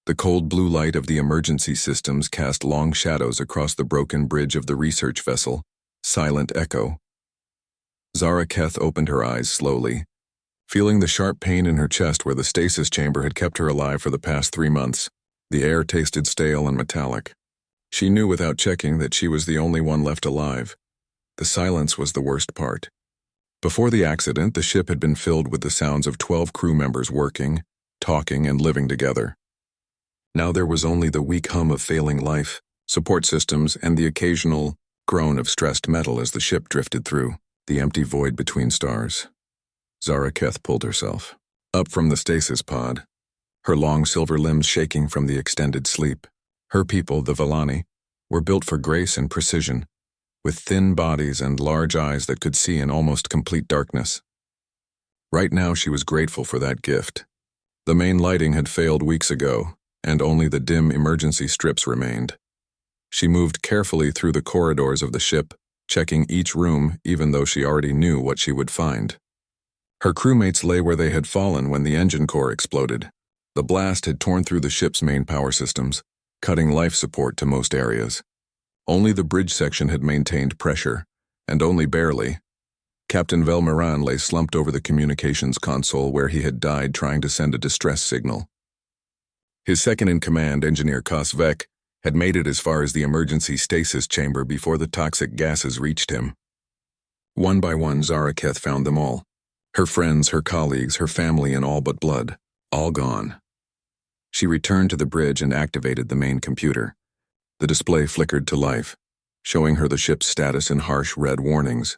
The cold blue light of the emergency systems cast long shadows across the broken bridge of the research vessel, Silent Echo. Zara Keth opened her eyes slowly, feeling the sharp pain in her chest where the stasis chamber had kept her alive for the past 3 months. The air tasted stale and metallic. She knew without checking that she was the only one left alive. The silence was the worst part. Before the accident, the ship had been filled with the sounds of 12 crew members working, talking, and living together. Now there was only the weak hum of failing life, support systems, and the occasional groan of stressed metal as the ship drifted through the empty void between stars. Zara Keth pulled herself up from the stasis pod, her long silver limbs shaking from the extended sleep. Her people, the Villani, were built for grace and precision, with thin bodies and large eyes that could see in almost complete darkness. Right now she was grateful for that gift. The main lighting had failed weeks ago, and only the dim emergency strips remained. She moved carefully through the corridors of the ship, checking each room even though she already knew what she would find. Her crewmates lay where they had fallen when the engine core exploded. The blast had torn through the ship's main power systems, cutting life support to most areas. Only the bridge section had maintained pressure, and only barely. Captain Velmaran lay slumped over the communications console where he had died trying to send a distress signal. His second-in-command, Engineer Kosvek, had made it as far as the emergency stasis chamber before the toxic gases reached him. One by one, Zara Keth found them all. Her friends, her colleagues, her family, and all but blood. All gone. She returned to the bridge and activated the main computer. The display flickered to life, showing her the ship's status in harsh red warnings.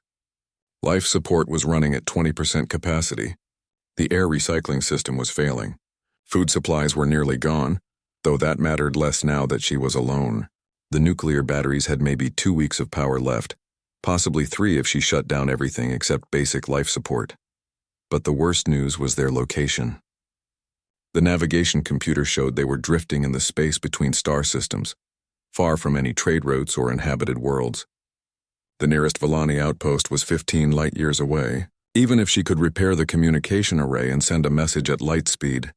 Life support was running at 20% capacity. The air recycling system was failing. Food supplies were nearly gone, though that mattered less now that she was alone. The nuclear batteries had maybe 2 weeks of power left, possibly 3 if she shut down everything except basic life support. But the worst news was their location. The navigation computer showed they were drifting in the space between star systems, far from any trade routes or inhabited worlds. The nearest Villani outpost was 15 light-years away. Even if she could repair the communication array and send a message at light speed,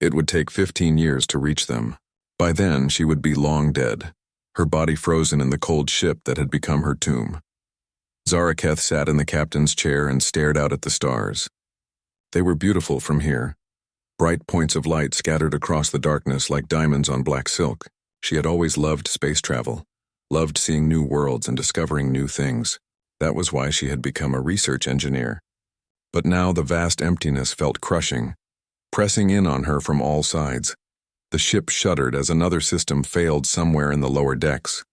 it would take 15 years to reach them. By then, she would be long dead, her body frozen in the cold ship that had become her tomb. Zara Keth sat in the captain's chair and stared out at the stars. They were beautiful from here, bright points of light scattered across the darkness like diamonds on black silk. She had always loved space travel, loved seeing new worlds and discovering new things. That was why she had become a research engineer. But now the vast emptiness felt crushing, pressing in on her from all sides. The ship shuddered as another system failed somewhere in the lower decks.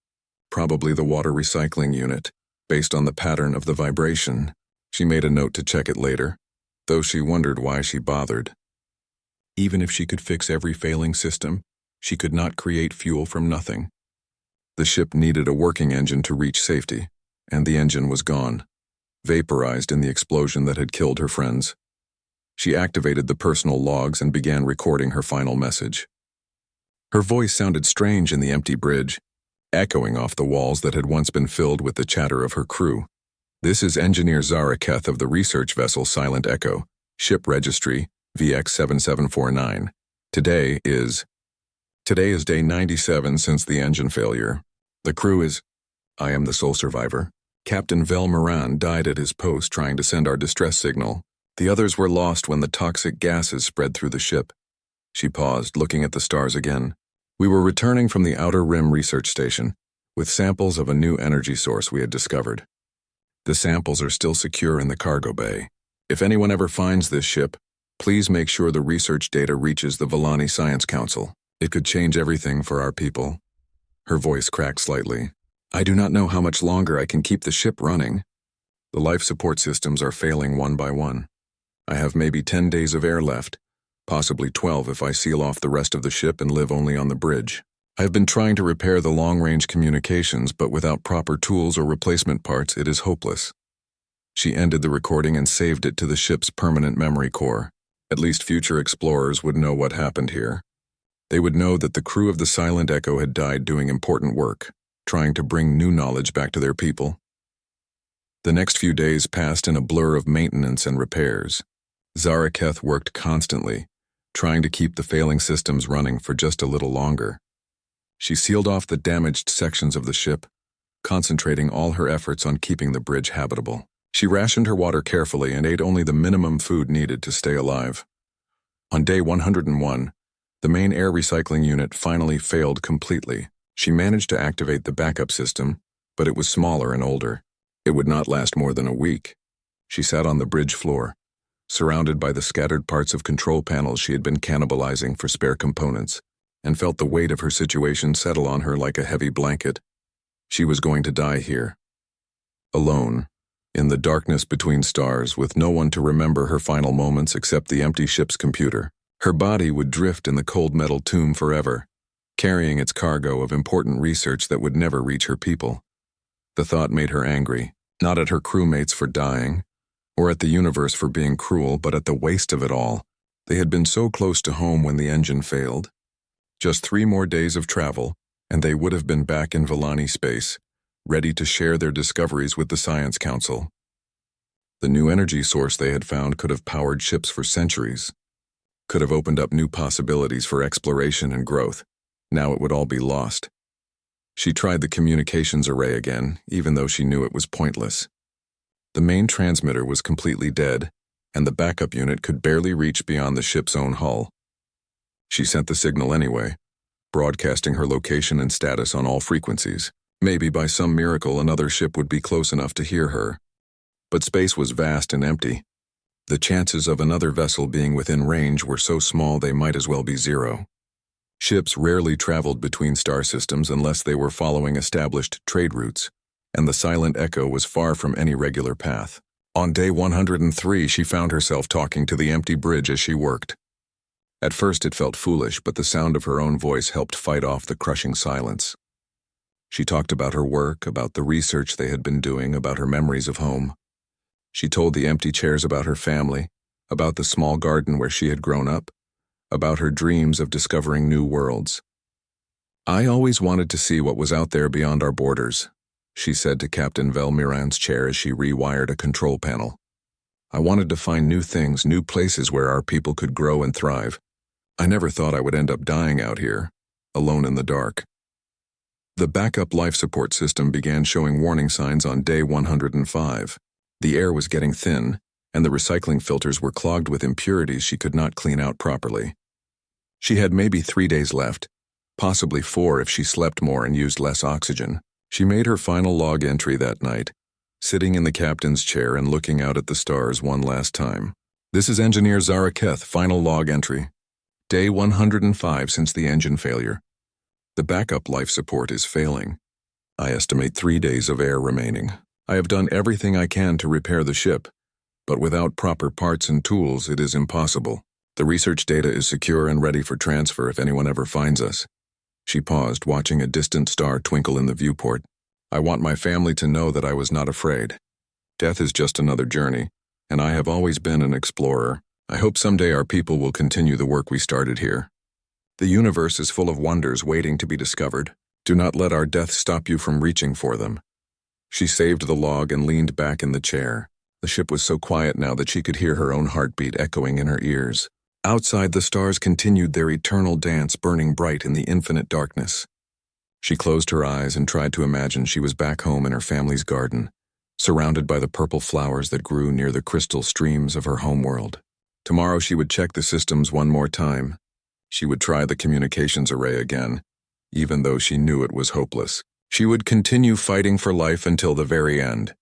Probably the water recycling unit, based on the pattern of the vibration. She made a note to check it later, though she wondered why she bothered. Even if she could fix every failing system, she could not create fuel from nothing. The ship needed a working engine to reach safety, and the engine was gone, vaporized in the explosion that had killed her friends. She activated the personal logs and began recording her final message. Her voice sounded strange in the empty bridge, echoing off the walls that had once been filled with the chatter of her crew. This is Engineer Zara Keth of the research vessel Silent Echo, ship registry VX7749. Today is day 97 since the engine failure. The crew is... I am the sole survivor. Captain Velmaran died at his post trying to send our distress signal. The others were lost when the toxic gases spread through the ship. She paused, looking at the stars again. We were returning from the Outer Rim research station, with samples of a new energy source we had discovered. The samples are still secure in the cargo bay. If anyone ever finds this ship, please make sure the research data reaches the Villani Science Council. It could change everything for our people. Her voice cracked slightly. I do not know how much longer I can keep the ship running. The life support systems are failing one by one. I have maybe 10 days of air left, possibly 12 if I seal off the rest of the ship and live only on the bridge. I have been trying to repair the long-range communications, but without proper tools or replacement parts, it is hopeless. She ended the recording and saved it to the ship's permanent memory core. At least future explorers would know what happened here. They would know that the crew of the Silent Echo had died doing important work, trying to bring new knowledge back to their people. The next few days passed in a blur of maintenance and repairs. Zara Keth worked constantly, trying to keep the failing systems running for just a little longer. She sealed off the damaged sections of the ship, concentrating all her efforts on keeping the bridge habitable. She rationed her water carefully and ate only the minimum food needed to stay alive. On day 101, the main air recycling unit finally failed completely. She managed to activate the backup system, but it was smaller and older. It would not last more than a week. She sat on the bridge floor, surrounded by the scattered parts of control panels she had been cannibalizing for spare components, and felt the weight of her situation settle on her like a heavy blanket. She was going to die here. Alone, in the darkness between stars, with no one to remember her final moments except the empty ship's computer. Her body would drift in the cold metal tomb forever, carrying its cargo of important research that would never reach her people. The thought made her angry, not at her crewmates for dying, or at the universe for being cruel, but at the waste of it all. They had been so close to home when the engine failed. Just 3 more days of travel, and they would have been back in Villani space, ready to share their discoveries with the Science Council. The new energy source they had found could have powered ships for centuries, could have opened up new possibilities for exploration and growth. Now it would all be lost. She tried the communications array again, even though she knew it was pointless. The main transmitter was completely dead, and the backup unit could barely reach beyond the ship's own hull. She sent the signal anyway, broadcasting her location and status on all frequencies. Maybe by some miracle another ship would be close enough to hear her. But space was vast and empty. The chances of another vessel being within range were so small they might as well be zero. Ships rarely traveled between star systems unless they were following established trade routes, and the silent echo was far from any regular path. On day 103, she found herself talking to the empty bridge as she worked. At first it felt foolish, but the sound of her own voice helped fight off the crushing silence. She talked about her work, about the research they had been doing, about her memories of home. She told the empty chairs about her family, about the small garden where she had grown up, about her dreams of discovering new worlds. "I always wanted to see what was out there beyond our borders," she said to Captain Velmiran's chair as she rewired a control panel. "I wanted to find new things, new places where our people could grow and thrive. I never thought I would end up dying out here, alone in the dark." The backup life support system began showing warning signs on day 105. The air was getting thin, and the recycling filters were clogged with impurities she could not clean out properly. She had maybe 3 days left, possibly 4 if she slept more and used less oxygen. She made her final log entry that night, sitting in the captain's chair and looking out at the stars one last time. "This is Engineer Zara Keth, final log entry. Day 105 since the engine failure. The backup life support is failing. I estimate 3 days of air remaining. I have done everything I can to repair the ship, but without proper parts and tools, it is impossible. The research data is secure and ready for transfer if anyone ever finds us." She paused, watching a distant star twinkle in the viewport. "I want my family to know that I was not afraid. Death is just another journey, and I have always been an explorer. I hope someday our people will continue the work we started here. The universe is full of wonders waiting to be discovered. Do not let our death stop you from reaching for them." She saved the log and leaned back in the chair. The ship was so quiet now that she could hear her own heartbeat echoing in her ears. Outside, the stars continued their eternal dance, burning bright in the infinite darkness. She closed her eyes and tried to imagine she was back home in her family's garden, surrounded by the purple flowers that grew near the crystal streams of her homeworld. Tomorrow she would check the systems one more time. She would try the communications array again, even though she knew it was hopeless. She would continue fighting for life until the very end,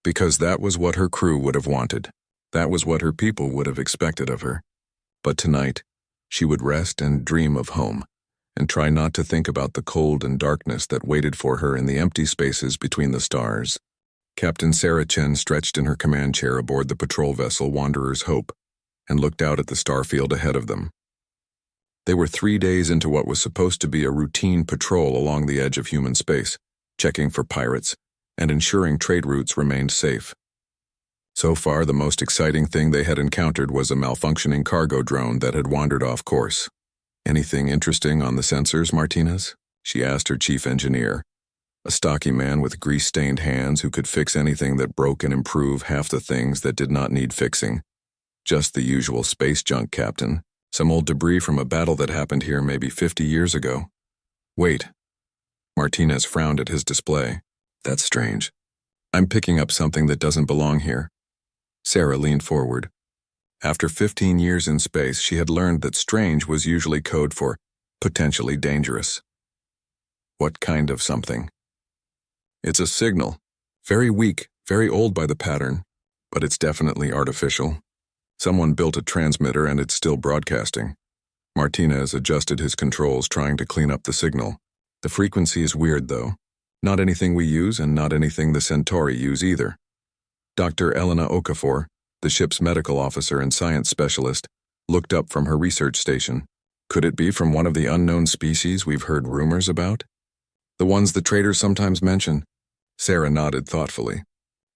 because that was what her crew would have wanted. That was what her people would have expected of her. But tonight, she would rest and dream of home, and try not to think about the cold and darkness that waited for her in the empty spaces between the stars. Captain Sarah Chen stretched in her command chair aboard the patrol vessel Wanderer's Hope, and looked out at the starfield ahead of them. They were 3 days into what was supposed to be a routine patrol along the edge of human space, checking for pirates and ensuring trade routes remained safe. So far, the most exciting thing they had encountered was a malfunctioning cargo drone that had wandered off course. "Anything interesting on the sensors, Martinez?" she asked her chief engineer, a stocky man with grease-stained hands who could fix anything that broke and improve half the things that did not need fixing. "Just the usual space junk, Captain. Some old debris from a battle that happened here maybe 50 years ago. Wait. Martinez frowned at his display. That's strange. I'm picking up something that doesn't belong here. Sarah leaned forward. After 15 years in space, she had learned that strange was usually code for potentially dangerous. What kind of something? It's a signal. Very weak, very old by the pattern, but it's definitely artificial. Someone built a transmitter and it's still broadcasting. Martinez adjusted his controls, trying to clean up the signal. The frequency is weird, though. Not anything we use and not anything the Centauri use either. Dr. Elena Okafor, the ship's medical officer and science specialist, looked up from her research station. Could it be from one of the unknown species we've heard rumors about? The ones the traders sometimes mention? Sarah nodded thoughtfully.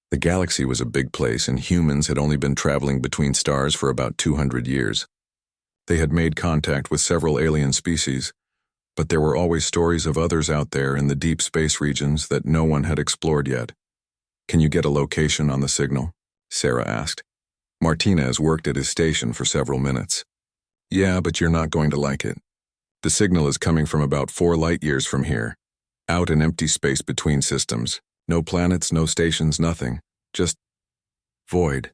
The galaxy was a big place, and humans had only been traveling between stars for about 200 years. They had made contact with several alien species, but there were always stories of others out there in the deep space regions that no one had explored yet. Can you get a location on the signal? Sarah asked. Martinez worked at his station for several minutes. Yeah, but you're not going to like it. The signal is coming from about 4 light years from here, out in empty space between systems. No planets, no stations, nothing. Just void.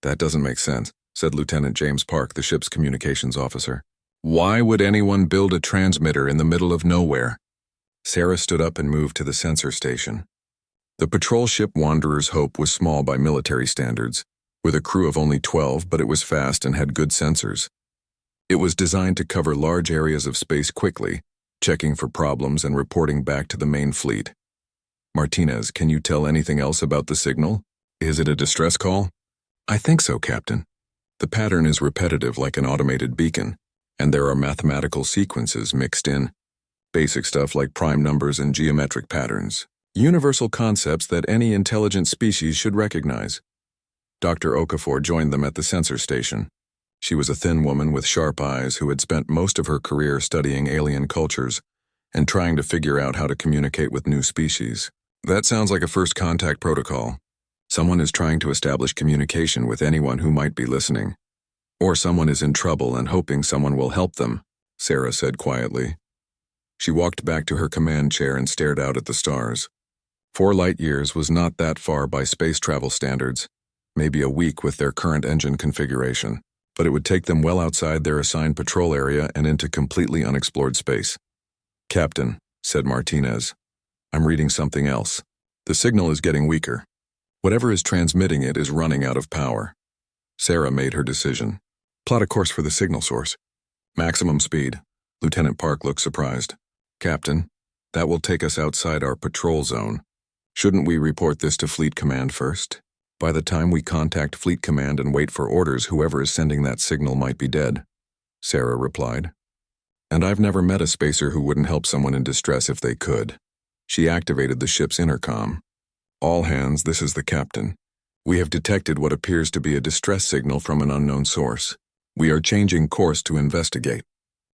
That doesn't make sense, said Lieutenant James Park, the ship's communications officer. Why would anyone build a transmitter in the middle of nowhere? Sarah stood up and moved to the sensor station. The patrol ship Wanderer's Hope was small by military standards, with a crew of only 12, but it was fast and had good sensors. It was designed to cover large areas of space quickly, checking for problems and reporting back to the main fleet. Martinez, can you tell anything else about the signal? Is it a distress call? I think so, Captain. The pattern is repetitive like an automated beacon, and there are mathematical sequences mixed in. Basic stuff like prime numbers and geometric patterns. Universal concepts that any intelligent species should recognize. Dr. Okafor joined them at the sensor station. She was a thin woman with sharp eyes who had spent most of her career studying alien cultures and trying to figure out how to communicate with new species. That sounds like a first contact protocol. Someone is trying to establish communication with anyone who might be listening. Or someone is in trouble and hoping someone will help them, Sarah said quietly. She walked back to her command chair and stared out at the stars. 4 light years was not that far by space travel standards, maybe a week with their current engine configuration, but it would take them well outside their assigned patrol area and into completely unexplored space. Captain, said Martinez, I'm reading something else. The signal is getting weaker. Whatever is transmitting it is running out of power. Sarah made her decision. Plot a course for the signal source. Maximum speed. Lieutenant Park looked surprised. Captain, that will take us outside our patrol zone. Shouldn't we report this to Fleet Command first? By the time we contact Fleet Command and wait for orders, whoever is sending that signal might be dead, Sarah replied. And I've never met a spacer who wouldn't help someone in distress if they could. She activated the ship's intercom. All hands, this is the captain. We have detected what appears to be a distress signal from an unknown source. We are changing course to investigate.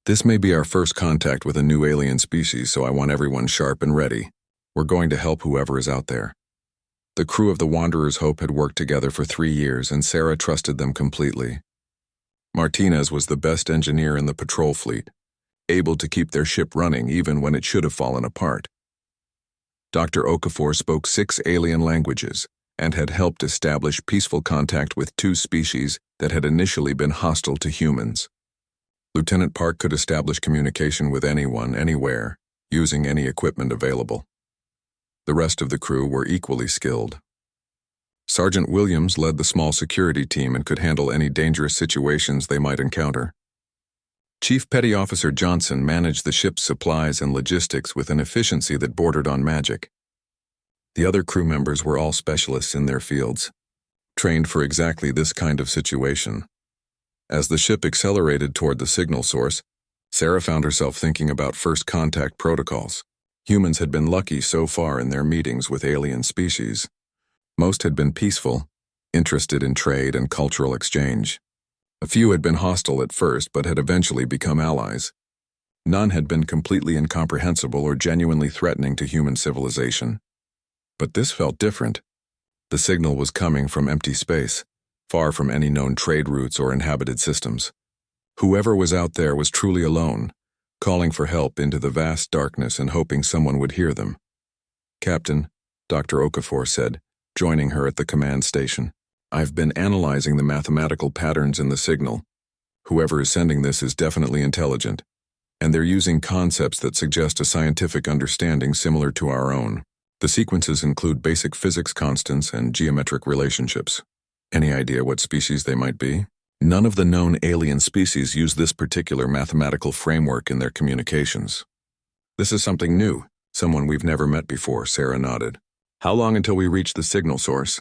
This may be our first contact with a new alien species, so I want everyone sharp and ready. We're going to help whoever is out there. The crew of the Wanderer's Hope had worked together for 3 years, and Sarah trusted them completely. Martinez was the best engineer in the patrol fleet, able to keep their ship running even when it should have fallen apart. Dr. Okafor spoke 6 alien languages and had helped establish peaceful contact with 2 species that had initially been hostile to humans. Lieutenant Park could establish communication with anyone, anywhere, using any equipment available. The rest of the crew were equally skilled. Sergeant Williams led the small security team and could handle any dangerous situations they might encounter. Chief Petty Officer Johnson managed the ship's supplies and logistics with an efficiency that bordered on magic. The other crew members were all specialists in their fields, trained for exactly this kind of situation. As the ship accelerated toward the signal source, Sarah found herself thinking about first contact protocols. Humans had been lucky so far in their meetings with alien species. Most had been peaceful, interested in trade and cultural exchange. A few had been hostile at first but had eventually become allies. None had been completely incomprehensible or genuinely threatening to human civilization. But this felt different. The signal was coming from empty space, far from any known trade routes or inhabited systems. Whoever was out there was truly alone, calling for help into the vast darkness and hoping someone would hear them. "Captain," Dr. Okafor said, joining her at the command station, "I've been analyzing the mathematical patterns in the signal. Whoever is sending this is definitely intelligent, and they're using concepts that suggest a scientific understanding similar to our own. The sequences include basic physics constants and geometric relationships. Any idea what species they might be?" None of the known alien species use this particular mathematical framework in their communications. "This is something new, someone we've never met before," Sarah nodded. "How long until we reach the signal source?"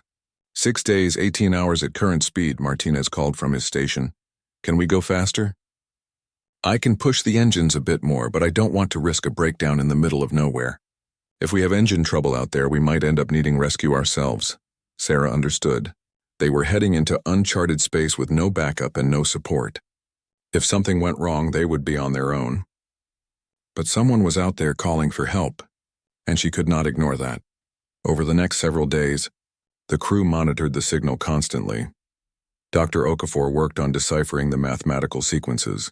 6 days, 18 hours at current speed," Martinez called from his station. "Can we go faster?" "I can push the engines a bit more, but I don't want to risk a breakdown in the middle of nowhere. If we have engine trouble out there, we might end up needing rescue ourselves." Sarah understood. They were heading into uncharted space with no backup and no support. If something went wrong, they would be on their own. But someone was out there calling for help, and she could not ignore that. Over the next several days, the crew monitored the signal constantly. Dr. Okafor worked on deciphering the mathematical sequences,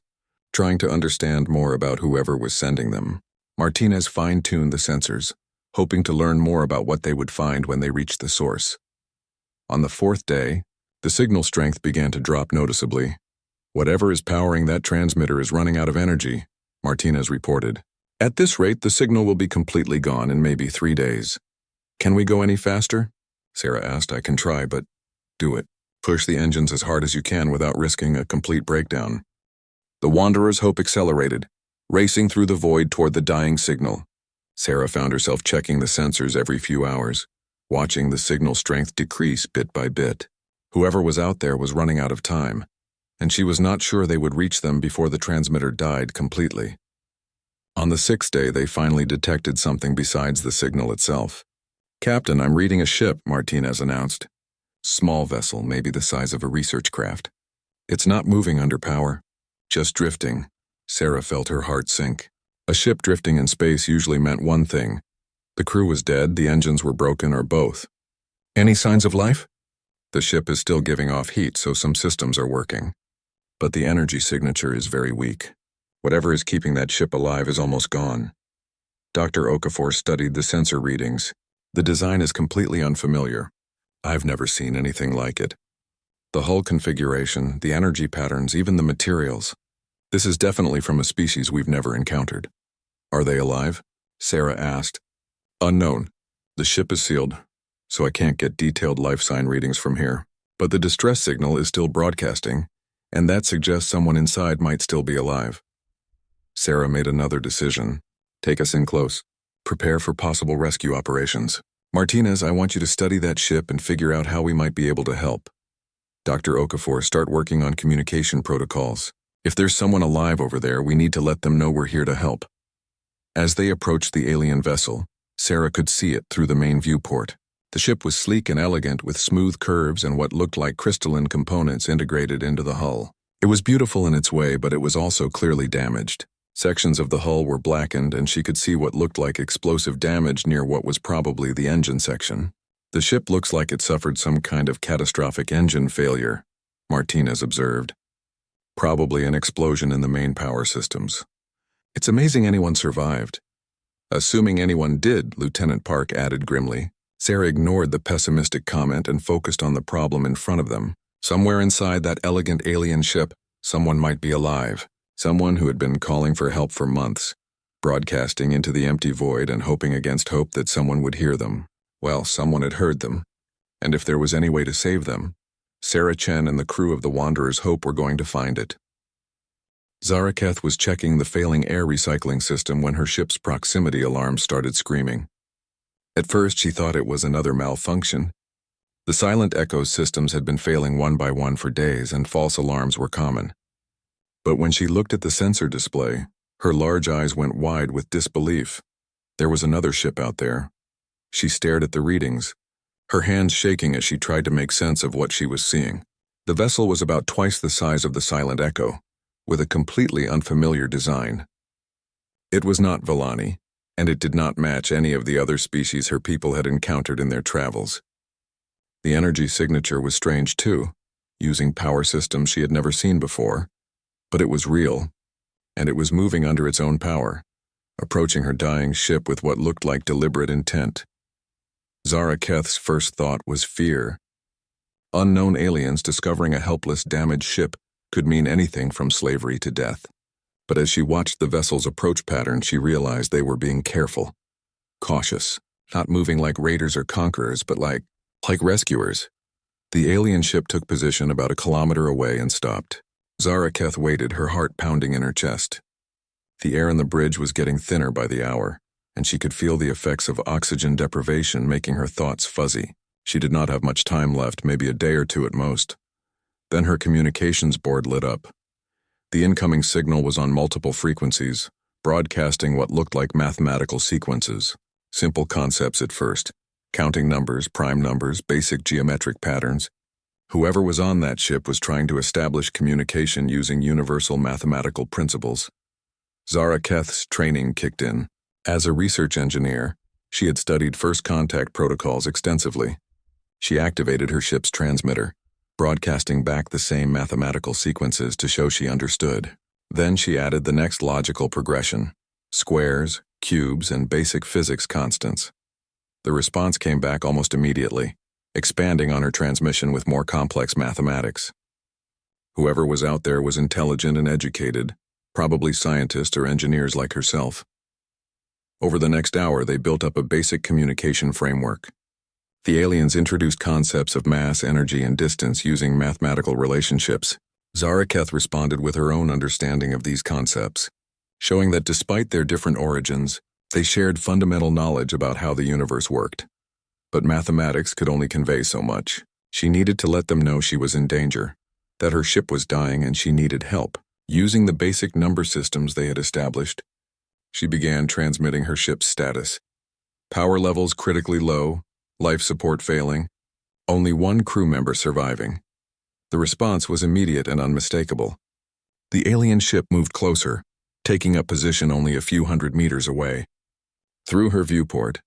trying to understand more about whoever was sending them. Martinez fine-tuned the sensors, hoping to learn more about what they would find when they reached the source. On the 4th day, the signal strength began to drop noticeably. "Whatever is powering that transmitter is running out of energy," Martinez reported. "At this rate, the signal will be completely gone in maybe 3 days. Can we go any faster?" Sarah asked. "I can try, but do it. Push the engines as hard as you can without risking a complete breakdown." The Wanderer's hope accelerated, racing through the void toward the dying signal. Sarah found herself checking the sensors every few hours, watching the signal strength decrease bit by bit. Whoever was out there was running out of time, and she was not sure they would reach them before the transmitter died completely. On the 6th day, they finally detected something besides the signal itself. "Captain, I'm reading a ship," Martinez announced. "Small vessel, maybe the size of a research craft. It's not moving under power, just drifting." Sarah felt her heart sink. A ship drifting in space usually meant one thing. The crew was dead, the engines were broken, or both. "Any signs of life?" "The ship is still giving off heat, so some systems are working. But the energy signature is very weak. Whatever is keeping that ship alive is almost gone." Dr. Okafor studied the sensor readings. "The design is completely unfamiliar. I've never seen anything like it. The hull configuration, the energy patterns, even the materials. This is definitely from a species we've never encountered." "Are they alive?" Sarah asked. "Unknown. The ship is sealed, so I can't get detailed life sign readings from here. But the distress signal is still broadcasting, and that suggests someone inside might still be alive." Sarah made another decision. "Take us in close. Prepare for possible rescue operations. Martinez, I want you to study that ship and figure out how we might be able to help. Dr. Okafor, start working on communication protocols. If there's someone alive over there, we need to let them know we're here to help." As they approached the alien vessel, Sarah could see it through the main viewport. The ship was sleek and elegant, with smooth curves and what looked like crystalline components integrated into the hull. It was beautiful in its way, but it was also clearly damaged. Sections of the hull were blackened, and she could see what looked like explosive damage near what was probably the engine section. "The ship looks like it suffered some kind of catastrophic engine failure," Martinez observed. "Probably an explosion in the main power systems. It's amazing anyone survived." "Assuming anyone did," Lieutenant Park added grimly. Sarah ignored the pessimistic comment and focused on the problem in front of them. Somewhere inside that elegant alien ship, someone might be alive. Someone who had been calling for help for months, broadcasting into the empty void and hoping against hope that someone would hear them. Well, someone had heard them, and if there was any way to save them, Sarah Chen and the crew of the Wanderer's Hope were going to find it. Zaraketh was checking the failing air recycling system when her ship's proximity alarm started screaming. At first, she thought it was another malfunction. The silent echo systems had been failing one by one for days, and false alarms were common. But when she looked at the sensor display, her large eyes went wide with disbelief. There was another ship out there. She stared at the readings, her hands shaking as she tried to make sense of what she was seeing. The vessel was about twice the size of the silent echo, with a completely unfamiliar design. It was not Villani, and it did not match any of the other species her people had encountered in their travels. The energy signature was strange too, using power systems she had never seen before. But it was real, and it was moving under its own power, approaching her dying ship with what looked like deliberate intent. Zara Keth's first thought was fear. Unknown aliens discovering a helpless, damaged ship could mean anything from slavery to death. But as she watched the vessel's approach pattern, she realized they were being careful, cautious, not moving like raiders or conquerors, but like rescuers. The alien ship took position about a kilometer away and stopped. Zara Keth waited, her heart pounding in her chest. The air in the bridge was getting thinner by the hour, and she could feel the effects of oxygen deprivation making her thoughts fuzzy. She did not have much time left, maybe a day or two at most. Then her communications board lit up. The incoming signal was on multiple frequencies, broadcasting what looked like mathematical sequences. Simple concepts at first, counting numbers, prime numbers, basic geometric patterns. Whoever was on that ship was trying to establish communication using universal mathematical principles. Zara Keth's training kicked in. As a research engineer, she had studied first contact protocols extensively. She activated her ship's transmitter, broadcasting back the same mathematical sequences to show she understood. Then she added the next logical progression: squares, cubes, and basic physics constants. The response came back almost immediately, expanding on her transmission with more complex mathematics. Whoever was out there was intelligent and educated, probably scientists or engineers like herself. Over the next hour, they built up a basic communication framework. The aliens introduced concepts of mass, energy, and distance using mathematical relationships. Zara Keth responded with her own understanding of these concepts, showing that despite their different origins, they shared fundamental knowledge about how the universe worked. But mathematics could only convey so much. She needed to let them know she was in danger, that her ship was dying and she needed help. Using the basic number systems they had established, she began transmitting her ship's status. Power levels critically low, life support failing, only one crew member surviving. The response was immediate and unmistakable. The alien ship moved closer, taking up position only a few hundred meters away. Through her viewport,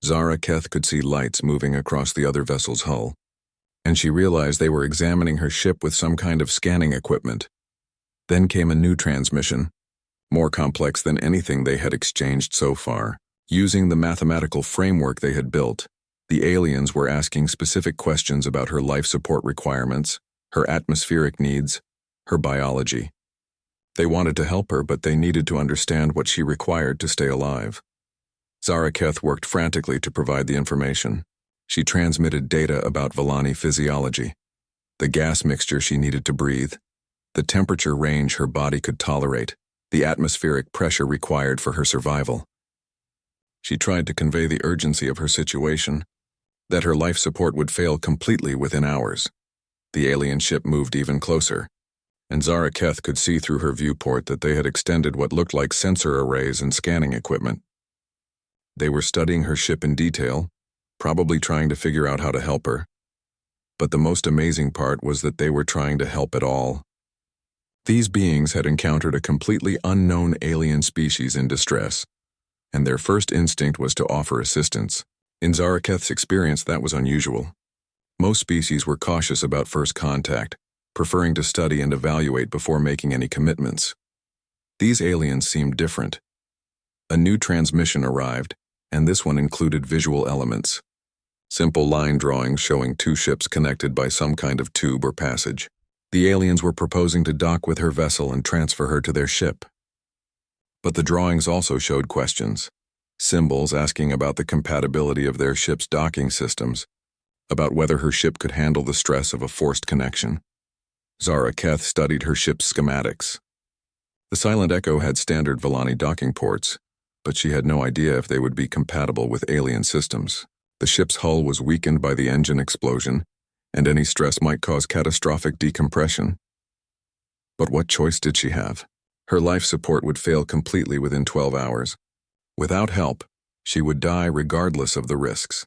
Zara Keth could see lights moving across the other vessel's hull, and she realized they were examining her ship with some kind of scanning equipment. Then came a new transmission, more complex than anything they had exchanged so far. Using the mathematical framework they had built, the aliens were asking specific questions about her life support requirements, her atmospheric needs, her biology. They wanted to help her, but they needed to understand what she required to stay alive. Zara Keth worked frantically to provide the information. She transmitted data about Villani physiology, the gas mixture she needed to breathe, the temperature range her body could tolerate, the atmospheric pressure required for her survival. She tried to convey the urgency of her situation, that her life support would fail completely within hours. The alien ship moved even closer, and Zara Keth could see through her viewport that they had extended what looked like sensor arrays and scanning equipment. They were studying her ship in detail, probably trying to figure out how to help her. But the most amazing part was that they were trying to help at all. These beings had encountered a completely unknown alien species in distress, and their first instinct was to offer assistance. In Zara Keth's experience, that was unusual. Most species were cautious about first contact, preferring to study and evaluate before making any commitments. These aliens seemed different. A new transmission arrived, and this one included visual elements. Simple line drawings showing two ships connected by some kind of tube or passage. The aliens were proposing to dock with her vessel and transfer her to their ship. But the drawings also showed questions. Symbols asking about the compatibility of their ship's docking systems, about whether her ship could handle the stress of a forced connection. Zara Keth studied her ship's schematics. The Silent Echo had standard Villani docking ports, but she had no idea if they would be compatible with alien systems. The ship's hull was weakened by the engine explosion, and any stress might cause catastrophic decompression. But what choice did she have? Her life support would fail completely within 12 hours. Without help, she would die regardless of the risks.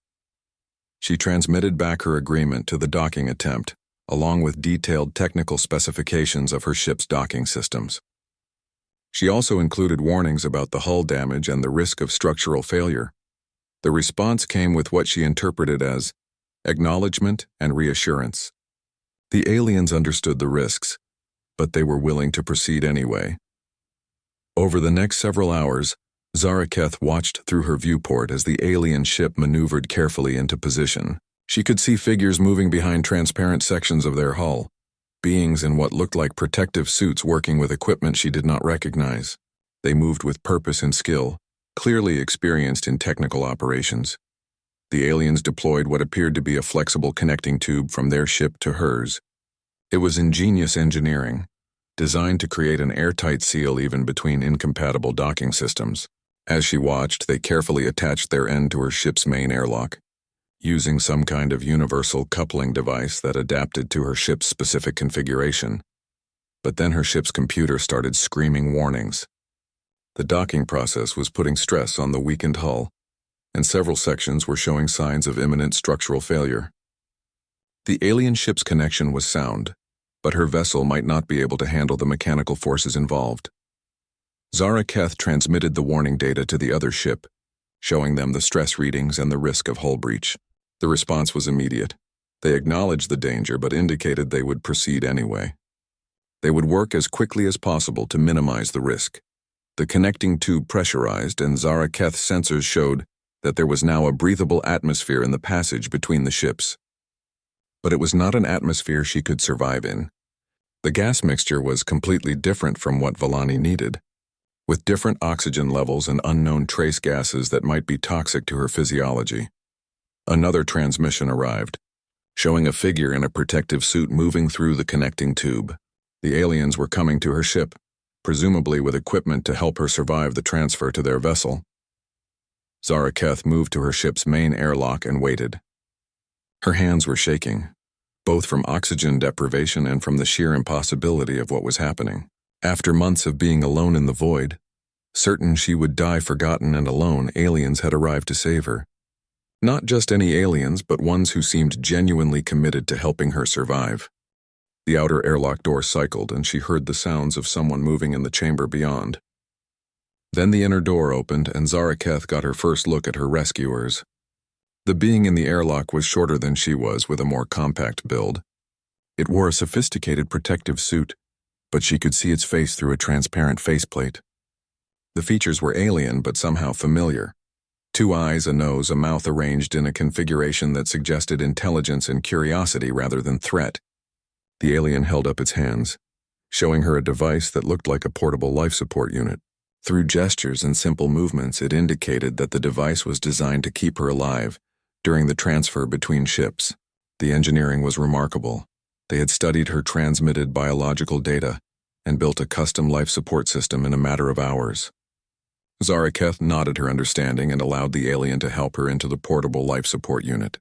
She transmitted back her agreement to the docking attempt, along with detailed technical specifications of her ship's docking systems. She also included warnings about the hull damage and the risk of structural failure. The response came with what she interpreted as acknowledgement and reassurance. The aliens understood the risks, but they were willing to proceed anyway. Over the next several hours, Zaraketh watched through her viewport as the alien ship maneuvered carefully into position. She could see figures moving behind transparent sections of their hull, beings in what looked like protective suits working with equipment she did not recognize. They moved with purpose and skill, clearly experienced in technical operations. The aliens deployed what appeared to be a flexible connecting tube from their ship to hers. It was ingenious engineering, designed to create an airtight seal even between incompatible docking systems. As she watched, they carefully attached their end to her ship's main airlock, using some kind of universal coupling device that adapted to her ship's specific configuration. But then her ship's computer started screaming warnings. The docking process was putting stress on the weakened hull, and several sections were showing signs of imminent structural failure. The alien ship's connection was sound, but her vessel might not be able to handle the mechanical forces involved. Zaraketh transmitted the warning data to the other ship, showing them the stress readings and the risk of hull breach. The response was immediate. They acknowledged the danger but indicated they would proceed anyway. They would work as quickly as possible to minimize the risk. The connecting tube pressurized, and Zaraketh's sensors showed that there was now a breathable atmosphere in the passage between the ships. But it was not an atmosphere she could survive in. The gas mixture was completely different from what Vallani needed, with different oxygen levels and unknown trace gases that might be toxic to her physiology. Another transmission arrived, showing a figure in a protective suit moving through the connecting tube. The aliens were coming to her ship, presumably with equipment to help her survive the transfer to their vessel. Zaraketh moved to her ship's main airlock and waited. Her hands were shaking, both from oxygen deprivation and from the sheer impossibility of what was happening. After months of being alone in the void, certain she would die forgotten and alone, aliens had arrived to save her. Not just any aliens, but ones who seemed genuinely committed to helping her survive. The outer airlock door cycled, and she heard the sounds of someone moving in the chamber beyond. Then the inner door opened, and Zaraketh got her first look at her rescuers. The being in the airlock was shorter than she was, with a more compact build. It wore a sophisticated protective suit, but she could see its face through a transparent faceplate. The features were alien, but somehow familiar. 2 eyes, a nose, a mouth arranged in a configuration that suggested intelligence and curiosity rather than threat. The alien held up its hands, showing her a device that looked like a portable life support unit. Through gestures and simple movements, it indicated that the device was designed to keep her alive during the transfer between ships. The engineering was remarkable. They had studied her transmitted biological data and built a custom life support system in a matter of hours. Zaraketh nodded her understanding and allowed the alien to help her into the portable life support unit.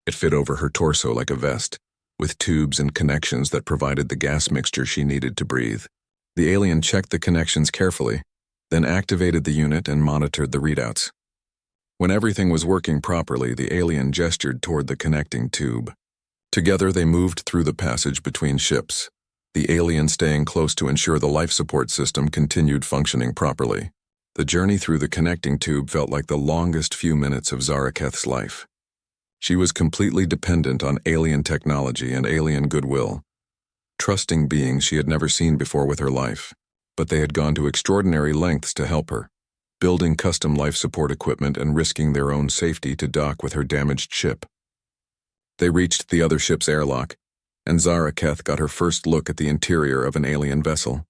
It fit over her torso like a vest, with tubes and connections that provided the gas mixture she needed to breathe. The alien checked the connections carefully, then activated the unit and monitored the readouts. When everything was working properly, the alien gestured toward the connecting tube. Together they moved through the passage between ships, the alien staying close to ensure the life support system continued functioning properly. The journey through the connecting tube felt like the longest few minutes of Zaraketh's life. She was completely dependent on alien technology and alien goodwill, trusting beings she had never seen before with her life, but they had gone to extraordinary lengths to help her, building custom life support equipment and risking their own safety to dock with her damaged ship. They reached the other ship's airlock, and Zaraketh got her first look at the interior of an alien vessel.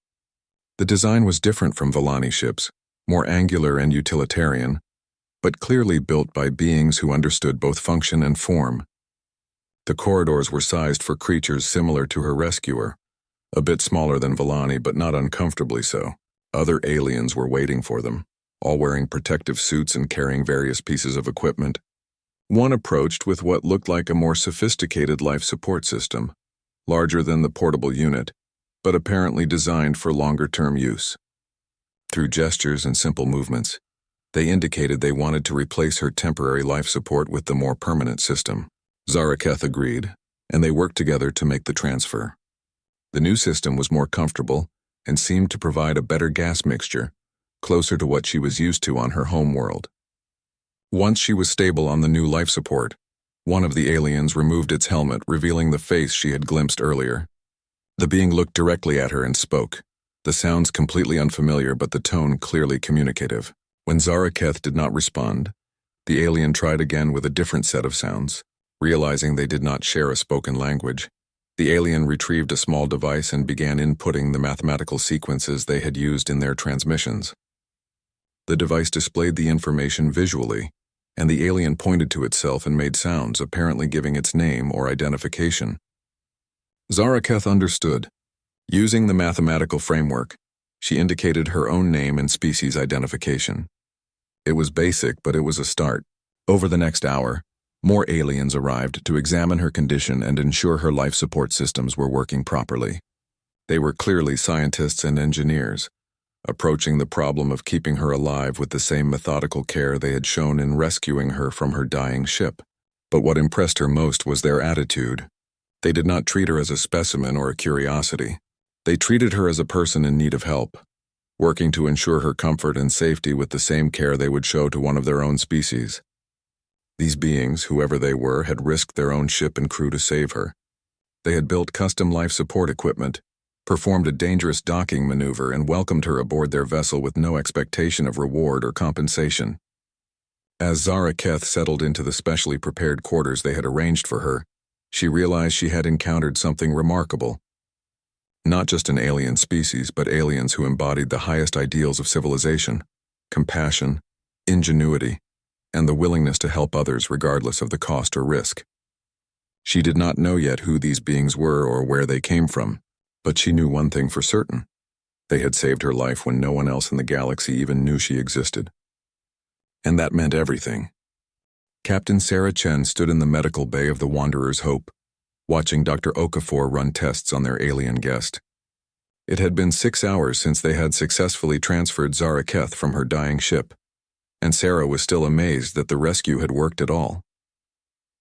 The design was different from Vallani ships, more angular and utilitarian, but clearly built by beings who understood both function and form. The corridors were sized for creatures similar to her rescuer, a bit smaller than Vallani but not uncomfortably so. Other aliens were waiting for them, all wearing protective suits and carrying various pieces of equipment. One approached with what looked like a more sophisticated life support system, larger than the portable unit, but apparently designed for longer-term use. Through gestures and simple movements, they indicated they wanted to replace her temporary life support with the more permanent system. Zaraketh agreed, and they worked together to make the transfer. The new system was more comfortable and seemed to provide a better gas mixture, closer to what she was used to on her home world. Once she was stable on the new life support, one of the aliens removed its helmet, revealing the face she had glimpsed earlier. The being looked directly at her and spoke. The sounds completely unfamiliar, but the tone clearly communicative. When Zaraketh did not respond, the alien tried again with a different set of sounds. Realizing they did not share a spoken language, the alien retrieved a small device and began inputting the mathematical sequences they had used in their transmissions. The device displayed the information visually, and the alien pointed to itself and made sounds, apparently giving its name or identification. Zaraketh understood. Using the mathematical framework, she indicated her own name and species identification. It was basic, but it was a start. Over the next hour, more aliens arrived to examine her condition and ensure her life support systems were working properly. They were clearly scientists and engineers, approaching the problem of keeping her alive with the same methodical care they had shown in rescuing her from her dying ship. But what impressed her most was their attitude. They did not treat her as a specimen or a curiosity. They treated her as a person in need of help, working to ensure her comfort and safety with the same care they would show to one of their own species. These beings, whoever they were, had risked their own ship and crew to save her. They had built custom life support equipment, performed a dangerous docking maneuver, and welcomed her aboard their vessel with no expectation of reward or compensation. As Zaraketh settled into the specially prepared quarters they had arranged for her, she realized she had encountered something remarkable. Not just an alien species, but aliens who embodied the highest ideals of civilization: compassion, ingenuity, and the willingness to help others regardless of the cost or risk. She did not know yet who these beings were or where they came from, but she knew one thing for certain: they had saved her life when no one else in the galaxy even knew she existed. And that meant everything. Captain Sarah Chen stood in the medical bay of the Wanderer's Hope, watching Dr. Okafor run tests on their alien guest. It had been 6 hours since they had successfully transferred Zaraketh from her dying ship, and Sarah was still amazed that the rescue had worked at all.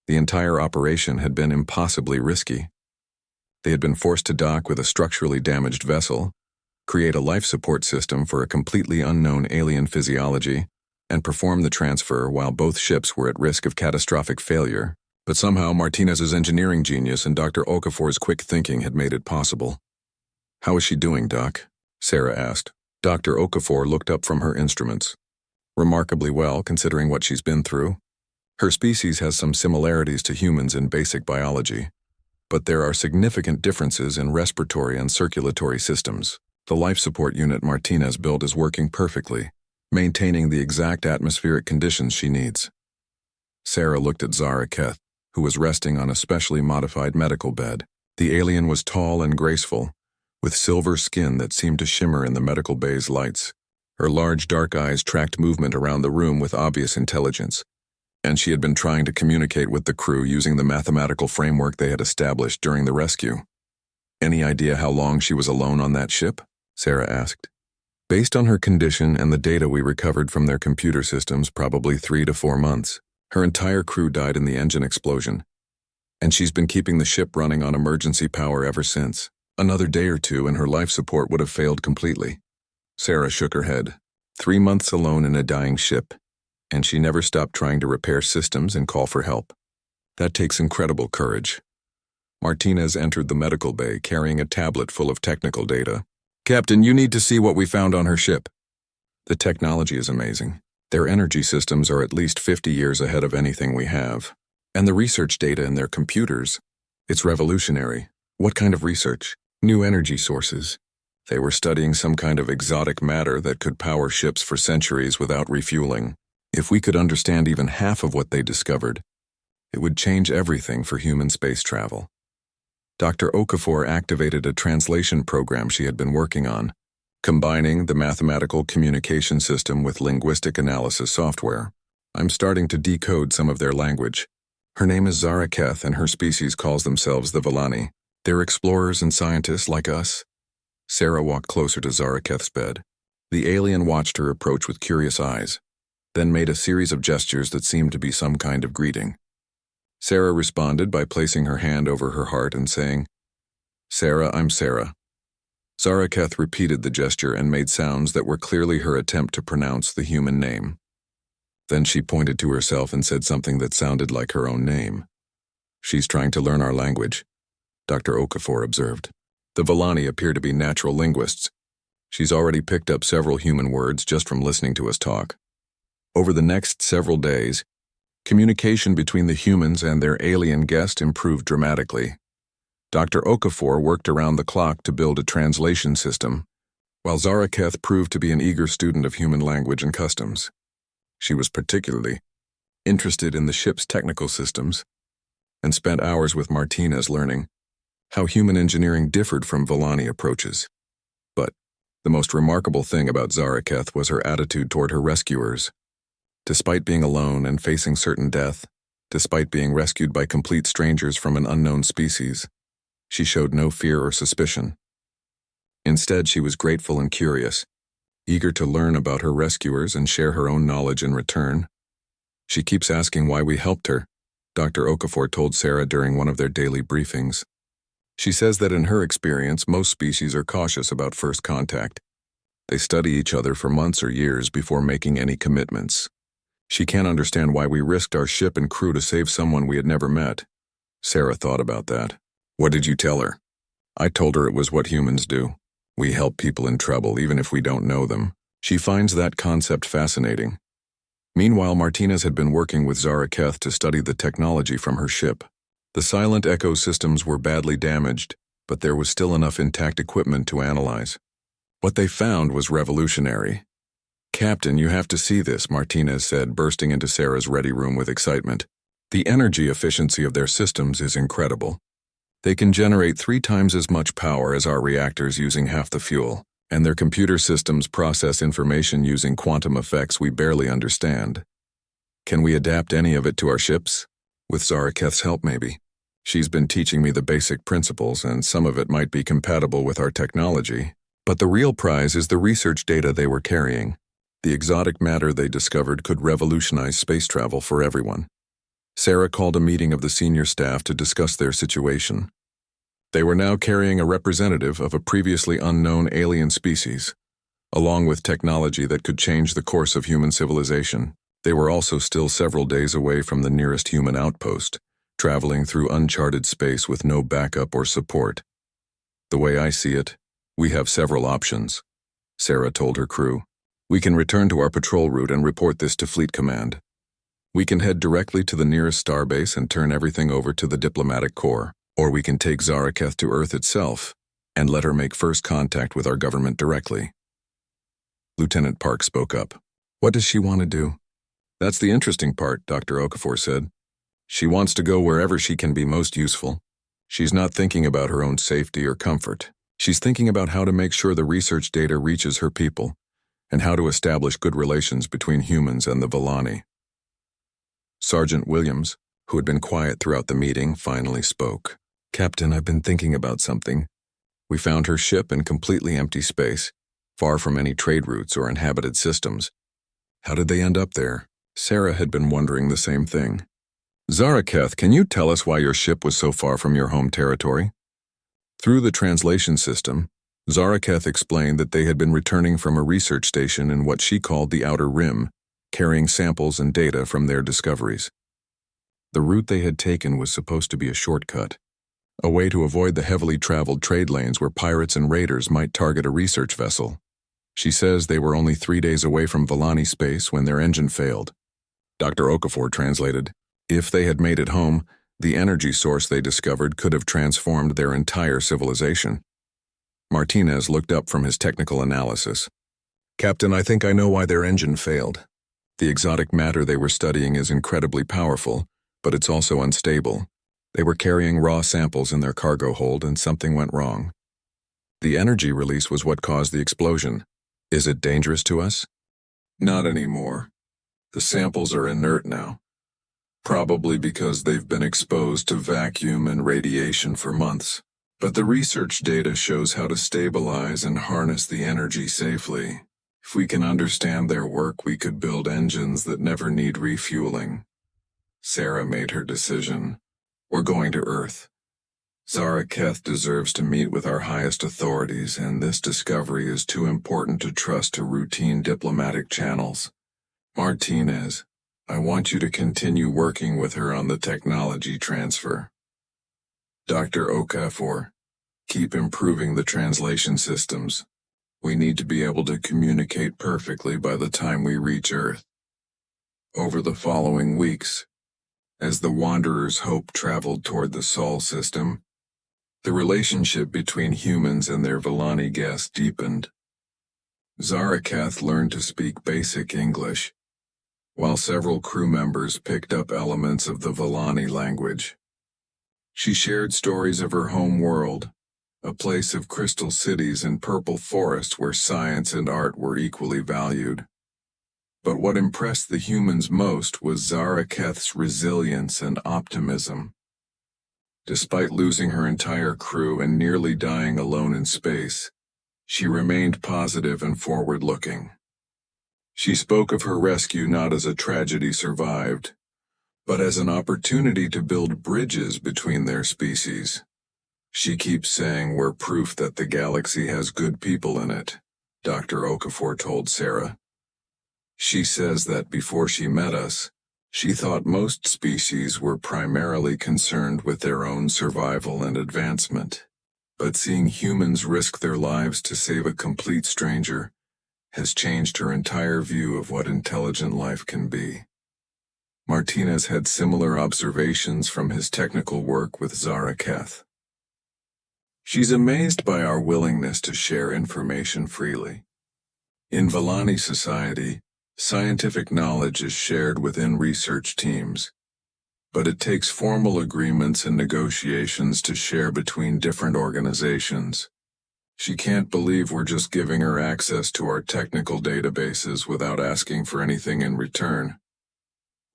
The entire operation had been impossibly risky. They had been forced to dock with a structurally damaged vessel, create a life support system for a completely unknown alien physiology, and perform the transfer while both ships were at risk of catastrophic failure. But somehow Martinez's engineering genius and Dr. Okafor's quick thinking had made it possible. "How is she doing, Doc?" Sarah asked. Dr. Okafor looked up from her instruments. "Remarkably well, considering what she's been through. Her species has some similarities to humans in basic biology, but there are significant differences in respiratory and circulatory systems. The life support unit Martinez built is working perfectly, maintaining the exact atmospheric conditions she needs." Sarah looked at Zaraketh, who was resting on a specially modified medical bed. The alien was tall and graceful, with silver skin that seemed to shimmer in the medical bay's lights. Her large dark eyes tracked movement around the room with obvious intelligence, and she had been trying to communicate with the crew using the mathematical framework they had established during the rescue. "Any idea how long she was alone on that ship?" Sarah asked. "Based on her condition and the data we recovered from their computer systems, probably 3 to 4 months. Her entire crew died in the engine explosion, and she's been keeping the ship running on emergency power ever since. Another day or two and her life support would have failed completely." Sarah shook her head. 3 months alone in a dying ship, and she never stopped trying to repair systems and call for help. That takes incredible courage. Martinez entered the medical bay carrying a tablet full of technical data. "Captain, you need to see what we found on her ship." "The technology is amazing. Their energy systems are at least 50 years ahead of anything we have. And the research data in their computers, it's revolutionary." "What kind of research?" "New energy sources. They were studying some kind of exotic matter that could power ships for centuries without refueling. If we could understand even half of what they discovered, it would change everything for human space travel." Dr. Okafor activated a translation program she had been working on, combining the mathematical communication system with linguistic analysis software. "I'm starting to decode some of their language. Her name is Zaraketh, and her species calls themselves the Villani. They're explorers and scientists like us." Sarah walked closer to Zaraketh's bed. The alien watched her approach with curious eyes, then made a series of gestures that seemed to be some kind of greeting. Sarah responded by placing her hand over her heart and saying, "Sarah, I'm Sarah." Zaraketh repeated the gesture and made sounds that were clearly her attempt to pronounce the human name. Then she pointed to herself and said something that sounded like her own name. "She's trying to learn our language," Dr. Okafor observed. The Villani appear to be natural linguists. She's already picked up several human words just from listening to us talk. Over the next several days, communication between the humans and their alien guest improved dramatically. Dr. Okafor worked around the clock to build a translation system, while Zaraketh proved to be an eager student of human language and customs. She was particularly interested in the ship's technical systems and spent hours with Martinez learning how human engineering differed from Villani approaches. But the most remarkable thing about Zaraketh was her attitude toward her rescuers. Despite being alone and facing certain death, despite being rescued by complete strangers from an unknown species, she showed no fear or suspicion. Instead, she was grateful and curious, eager to learn about her rescuers and share her own knowledge in return. She keeps asking why we helped her, Dr. Okafor told Sarah during one of their daily briefings. She says that in her experience, most species are cautious about first contact. They study each other for months or years before making any commitments. She can't understand why we risked our ship and crew to save someone we had never met. Sarah thought about that. What did you tell her? I told her it was what humans do. We help people in trouble even if we don't know them. She finds that concept fascinating. Meanwhile, Martinez had been working with Zaraketh to study the technology from her ship. The silent echo systems were badly damaged, but there was still enough intact equipment to analyze. What they found was revolutionary. Captain, you have to see this, Martinez said, bursting into Sarah's ready room with excitement. The energy efficiency of their systems is incredible. They can generate 3 times as much power as our reactors using half the fuel, and their computer systems process information using quantum effects we barely understand. Can we adapt any of it to our ships? With Zaraketh's help, maybe. She's been teaching me the basic principles, and some of it might be compatible with our technology. But the real prize is the research data they were carrying. The exotic matter they discovered could revolutionize space travel for everyone. Sarah called a meeting of the senior staff to discuss their situation. They were now carrying a representative of a previously unknown alien species, along with technology that could change the course of human civilization. They were also still several days away from the nearest human outpost, traveling through uncharted space with no backup or support. The way I see it, we have several options, Sarah told her crew. We can return to our patrol route and report this to Fleet Command. We can head directly to the nearest starbase and turn everything over to the diplomatic corps, or we can take Zaraketh to Earth itself and let her make first contact with our government directly. Lieutenant Park spoke up. What does she want to do? That's the interesting part, Dr. Okafor said. She wants to go wherever she can be most useful. She's not thinking about her own safety or comfort. She's thinking about how to make sure the research data reaches her people, and how to establish good relations between humans and the Villani. Sergeant Williams, who had been quiet throughout the meeting, finally spoke. Captain, I've been thinking about something. We found her ship in completely empty space, far from any trade routes or inhabited systems. How did they end up there? Sarah had been wondering the same thing. Zaraketh, can you tell us why your ship was so far from your home territory? Through the translation system, Zaraketh explained that they had been returning from a research station in what she called the Outer Rim, carrying samples and data from their discoveries. The route they had taken was supposed to be a shortcut, a way to avoid the heavily traveled trade lanes where pirates and raiders might target a research vessel. She says they were only 3 days away from Villani space when their engine failed. Dr. Okafor translated, if they had made it home, the energy source they discovered could have transformed their entire civilization. Martinez looked up from his technical analysis. Captain, I think I know why their engine failed. The exotic matter they were studying is incredibly powerful, but it's also unstable. They were carrying raw samples in their cargo hold and something went wrong. The energy release was what caused the explosion. Is it dangerous to us? Not anymore. The samples are inert now. Probably because they've been exposed to vacuum and radiation for months. But the research data shows how to stabilize and harness the energy safely. If we can understand their work, we could build engines that never need refueling. Sarah made her decision. We're going to Earth. Zaraketh deserves to meet with our highest authorities, and this discovery is too important to trust to routine diplomatic channels. Martinez, I want you to continue working with her on the technology transfer. Dr. Okafor, Keep improving the translation systems. We need to be able to communicate perfectly by the time we reach Earth. Over the following weeks, as the Wanderer's hope traveled toward the Sol system, the relationship between humans and their Villani guests deepened. Zaraketh learned to speak basic English, while several crew members picked up elements of the Villani language. She shared stories of her home world, a place of crystal cities and purple forests where science and art were equally valued. But what impressed the humans most was Zaraketh's resilience and optimism. Despite losing her entire crew and nearly dying alone in space, she remained positive and forward-looking. She spoke of her rescue not as a tragedy survived, but as an opportunity to build bridges between their species. She keeps saying we're proof that the galaxy has good people in it, Dr. Okafor told Sarah. She says that before she met us, she thought most species were primarily concerned with their own survival and advancement. But seeing humans risk their lives to save a complete stranger has changed her entire view of what intelligent life can be. Martinez had similar observations from his technical work with Zaraketh. She's amazed by our willingness to share information freely. In Villani society, scientific knowledge is shared within research teams, but it takes formal agreements and negotiations to share between different organizations. She can't believe we're just giving her access to our technical databases without asking for anything in return.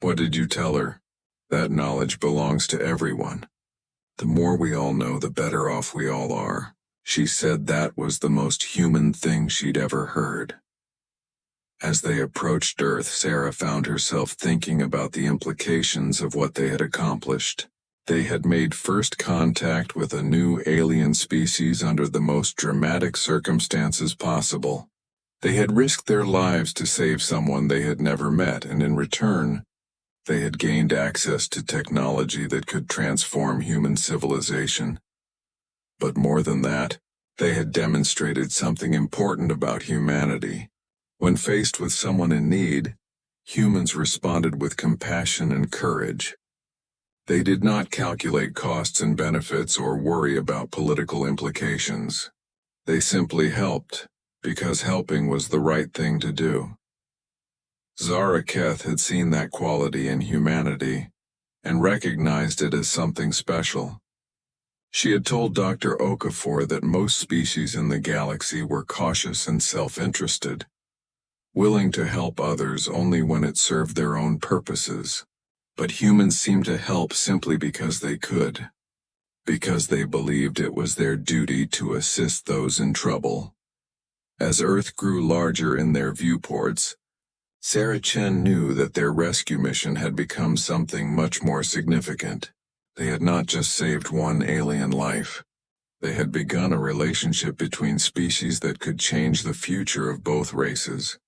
What did you tell her? That knowledge belongs to everyone. The more we all know, the better off we all are. She said that was the most human thing she'd ever heard. As they approached Earth, Sarah found herself thinking about the implications of what they had accomplished. They had made first contact with a new alien species under the most dramatic circumstances possible. They had risked their lives to save someone they had never met, and in return, they had gained access to technology that could transform human civilization. But more than that, they had demonstrated something important about humanity. When faced with someone in need, humans responded with compassion and courage. They did not calculate costs and benefits or worry about political implications. They simply helped, because helping was the right thing to do. Zaraketh had seen that quality in humanity, and recognized it as something special. She had told Dr. Okafor that most species in the galaxy were cautious and self-interested, willing to help others only when it served their own purposes. But humans seemed to help simply because they could, because they believed it was their duty to assist those in trouble. As Earth grew larger in their viewports, Sarah Chen knew that their rescue mission had become something much more significant. They had not just saved one alien life. They had begun a relationship between species that could change the future of both races,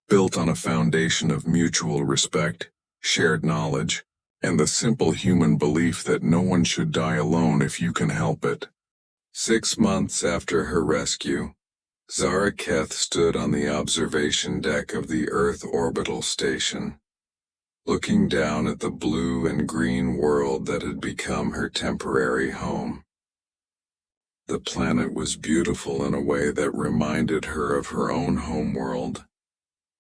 built on a foundation of mutual respect, shared knowledge, and the simple human belief that no one should die alone if you can help it. 6 months after her rescue, Zaraketh stood on the observation deck of the Earth orbital station, looking down at the blue and green world that had become her temporary home. The planet was beautiful in a way that reminded her of her own homeworld,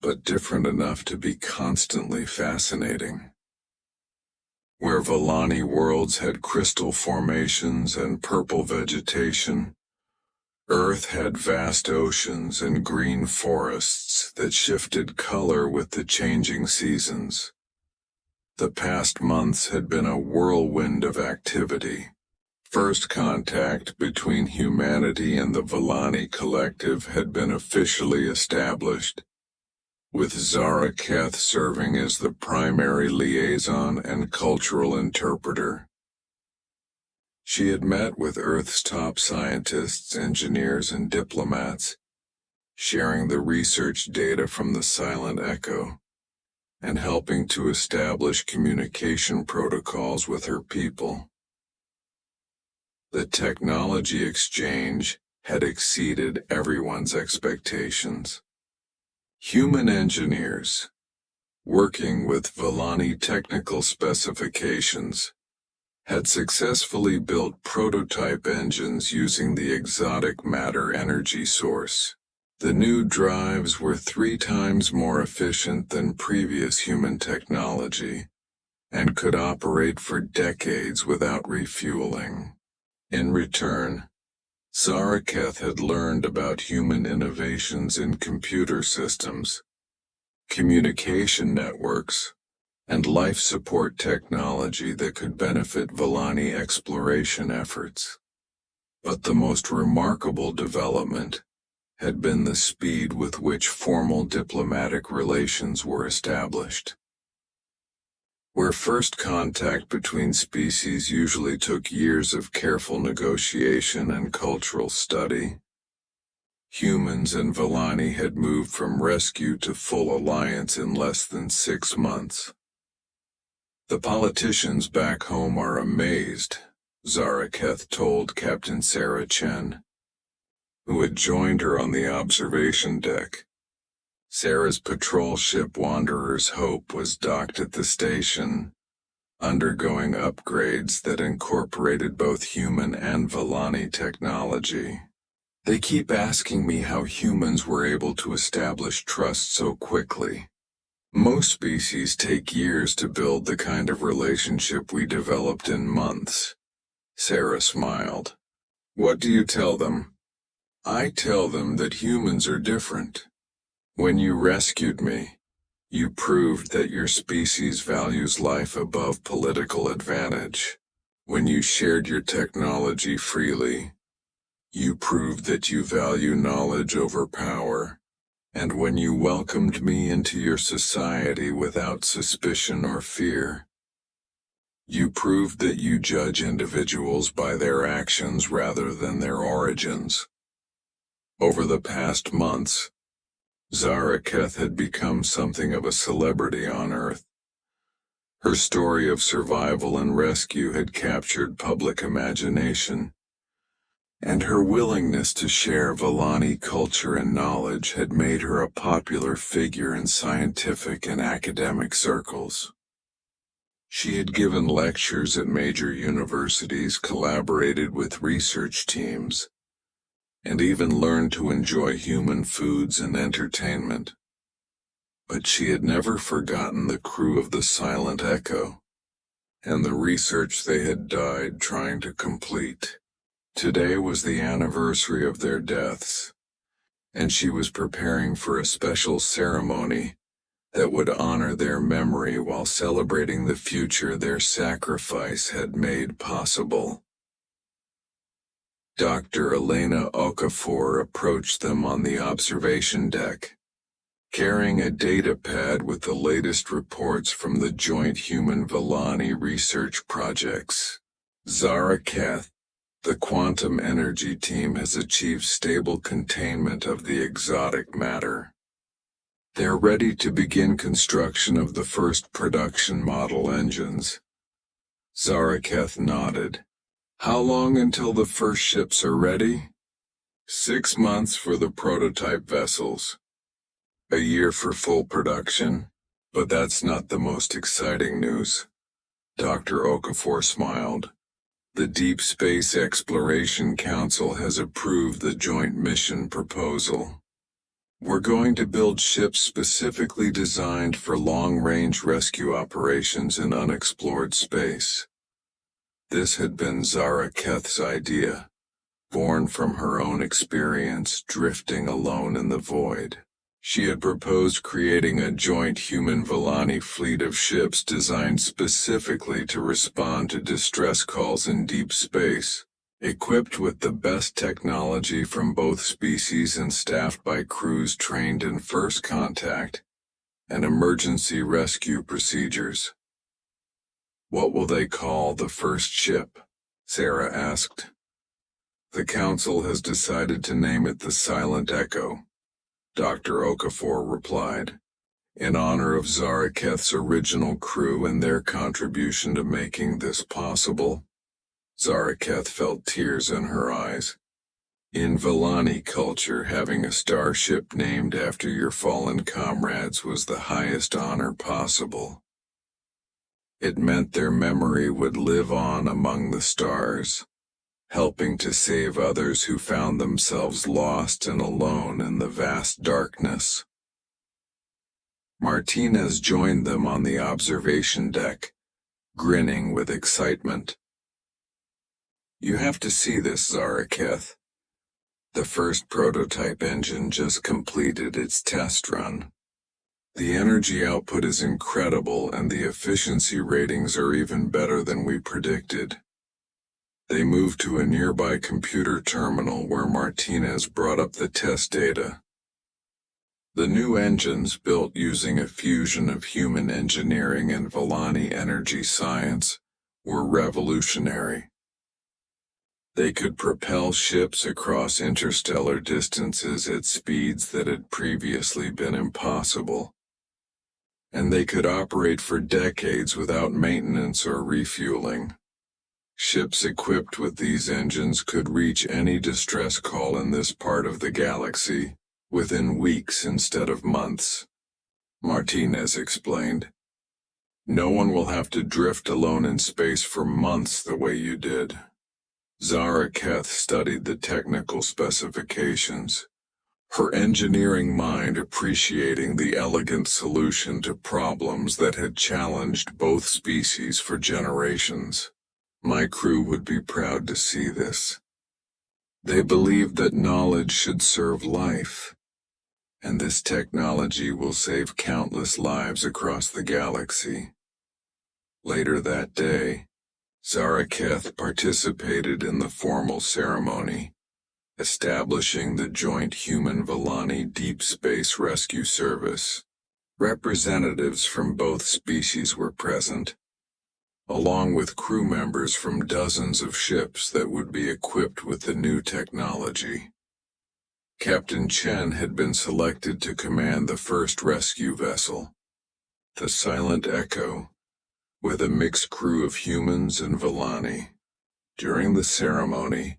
but different enough to be constantly fascinating. Where Villani worlds had crystal formations and purple vegetation, Earth had vast oceans and green forests that shifted color with the changing seasons. The past months had been a whirlwind of activity. First contact between humanity and the Villani Collective had been officially established, with Zaraketh serving as the primary liaison and cultural interpreter. She had met with Earth's top scientists, engineers, and diplomats, sharing the research data from the Silent Echo, and helping to establish communication protocols with her people. The technology exchange had exceeded everyone's expectations. Human engineers, working with Villani technical specifications, had successfully built prototype engines using the exotic matter energy source. The new drives were 3 times more efficient than previous human technology, and could operate for decades without refueling. In return, Zaraketh had learned about human innovations in computer systems, communication networks, and life support technology that could benefit Villani exploration efforts. But the most remarkable development had been the speed with which formal diplomatic relations were established. Where first contact between species usually took years of careful negotiation and cultural study, humans and Villani had moved from rescue to full alliance in less than 6 months. The politicians back home are amazed, Zaraketh told Captain Sarah Chen, who had joined her on the observation deck. Sarah's patrol ship Wanderer's Hope was docked at the station, undergoing upgrades that incorporated both human and Villani technology. They keep asking me how humans were able to establish trust so quickly. Most species take years to build the kind of relationship we developed in months. Sarah smiled. What do you tell them? I tell them that humans are different. When you rescued me, you proved that your species values life above political advantage. When you shared your technology freely, you proved that you value knowledge over power. And when you welcomed me into your society without suspicion or fear, you proved that you judge individuals by their actions rather than their origins. Over the past months, Zaraketh had become something of a celebrity on Earth. Her story of survival and rescue had captured public imagination, and her willingness to share Villani culture and knowledge had made her a popular figure in scientific and academic circles. She had given lectures at major universities, collaborated with research teams, and even learned to enjoy human foods and entertainment. But she had never forgotten the crew of the Silent Echo, and the research they had died trying to complete. Today was the anniversary of their deaths, and she was preparing for a special ceremony that would honor their memory while celebrating the future their sacrifice had made possible. Dr. Elena Okafor approached them on the observation deck, carrying a data pad with the latest reports from the joint human-Villani research projects. Zaraketh, the quantum energy team has achieved stable containment of the exotic matter. They're ready to begin construction of the first production model engines. Zaraketh nodded. How long until the first ships are ready? 6 months for the prototype vessels. A year for full production. But that's not the most exciting news. Dr. Okafor smiled. The Deep Space Exploration Council has approved the joint mission proposal. We're going to build ships specifically designed for long-range rescue operations in unexplored space. This had been Zaraketh's idea, born from her own experience drifting alone in the void. She had proposed creating a joint human-Villani fleet of ships designed specifically to respond to distress calls in deep space, equipped with the best technology from both species and staffed by crews trained in first contact and emergency rescue procedures. What will they call the first ship? Sarah asked. The council has decided to name it the Silent Echo, Dr. Okafor replied, in honor of Zaraketh's original crew and their contribution to making this possible. Zaraketh felt tears in her eyes. In Villani culture, having a starship named after your fallen comrades was the highest honor possible. It meant their memory would live on among the stars, helping to save others who found themselves lost and alone in the vast darkness. Martinez joined them on the observation deck, grinning with excitement. You have to see this, Zaraketh. The first prototype engine just completed its test run. The energy output is incredible and the efficiency ratings are even better than we predicted. They moved to a nearby computer terminal where Martinez brought up the test data. The new engines, built using a fusion of human engineering and Villani energy science, were revolutionary. They could propel ships across interstellar distances at speeds that had previously been impossible. And they could operate for decades without maintenance or refueling. Ships equipped with these engines could reach any distress call in this part of the galaxy within weeks instead of months, Martinez explained. No one will have to drift alone in space for months the way you did. Zaraketh studied the technical specifications, her engineering mind appreciating the elegant solution to problems that had challenged both species for generations. My crew would be proud to see this. They believed that knowledge should serve life, and this technology will save countless lives across the galaxy. Later that day, Zaraketh participated in the formal ceremony, establishing the joint Human-Villani Deep Space Rescue Service. Representatives from both species were present, along with crew members from dozens of ships that would be equipped with the new technology. Captain Chen had been selected to command the first rescue vessel, the Silent Echo, with a mixed crew of humans and Villani. During the ceremony,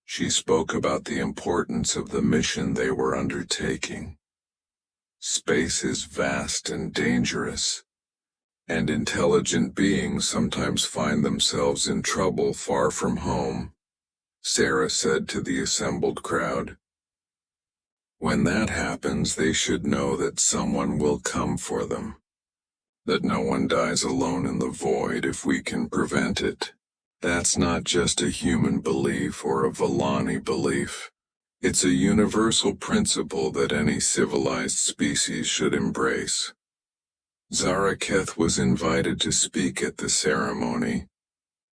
she spoke about the importance of the mission they were undertaking. Space is vast and dangerous, and intelligent beings sometimes find themselves in trouble far from home, Sarah said to the assembled crowd. When that happens, they should know that someone will come for them, that no one dies alone in the void if we can prevent it. That's not just a human belief or a Villani belief. It's a universal principle that any civilized species should embrace. Zaraketh was invited to speak at the ceremony,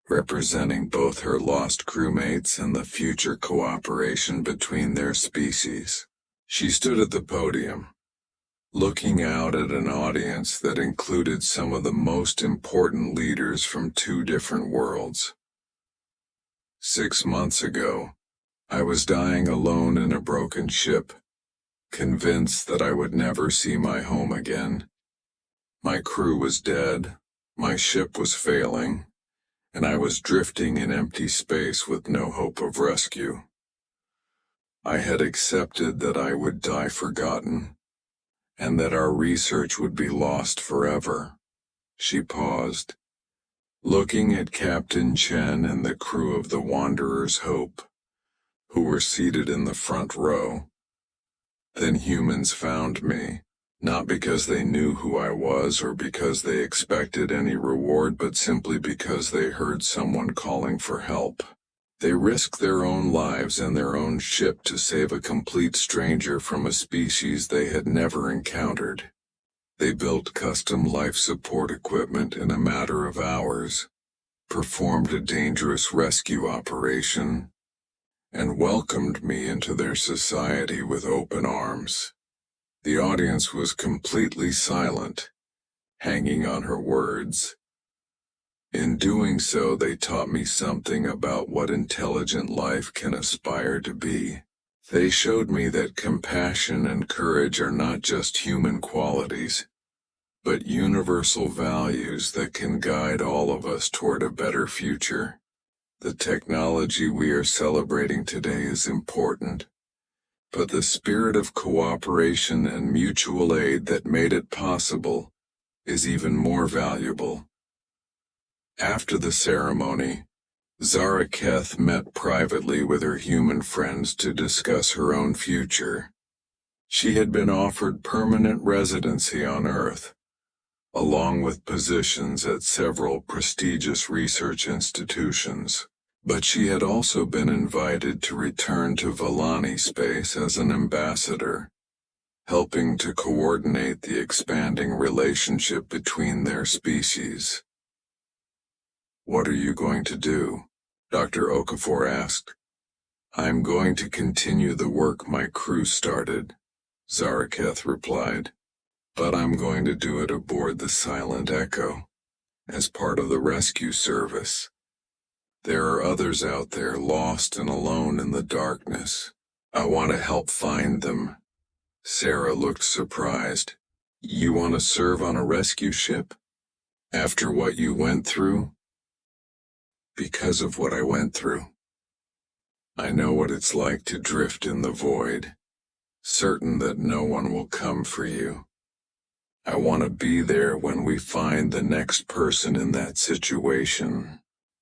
representing both her lost crewmates and the future cooperation between their species. She stood at the podium, looking out at an audience that included some of the most important leaders from two different worlds. 6 months ago, I was dying alone in a broken ship, convinced that I would never see my home again. My crew was dead, my ship was failing, and I was drifting in empty space with no hope of rescue. I had accepted that I would die forgotten, and that our research would be lost forever. She paused, looking at Captain Chen and the crew of the Wanderer's Hope, who were seated in the front row. Then humans found me, not because they knew who I was or because they expected any reward, but simply because they heard someone calling for help. They risked their own lives and their own ship to save a complete stranger from a species they had never encountered. They built custom life support equipment in a matter of hours, performed a dangerous rescue operation, and welcomed me into their society with open arms. The audience was completely silent, hanging on her words. In doing so, they taught me something about what intelligent life can aspire to be. They showed me that compassion and courage are not just human qualities, but universal values that can guide all of us toward a better future. The technology we are celebrating today is important, but the spirit of cooperation and mutual aid that made it possible is even more valuable. After the ceremony, Zaraketh met privately with her human friends to discuss her own future. She had been offered permanent residency on Earth, along with positions at several prestigious research institutions. But she had also been invited to return to Villani space as an ambassador, helping to coordinate the expanding relationship between their species. "What are you going to do?" Dr. Okafor asked. "I'm going to continue the work my crew started," Zaraketh replied. "But I'm going to do it aboard the Silent Echo, as part of the rescue service. There are others out there lost and alone in the darkness. I want to help find them." Sarah looked surprised. "You want to serve on a rescue ship? After what you went through?" "Because of what I went through. I know what it's like to drift in the void, certain that no one will come for you. I want to be there when we find the next person in that situation.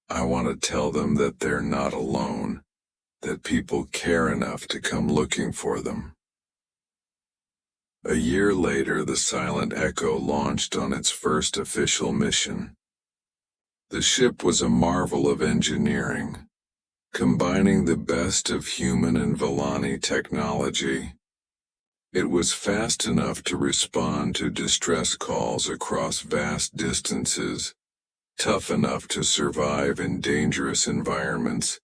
I want to tell them that they're not alone, that people care enough to come looking for them." A year later, the Silent Echo launched on its first official mission. The ship was a marvel of engineering, combining the best of human and Villani technology. It was fast enough to respond to distress calls across vast distances, tough enough to survive in dangerous environments,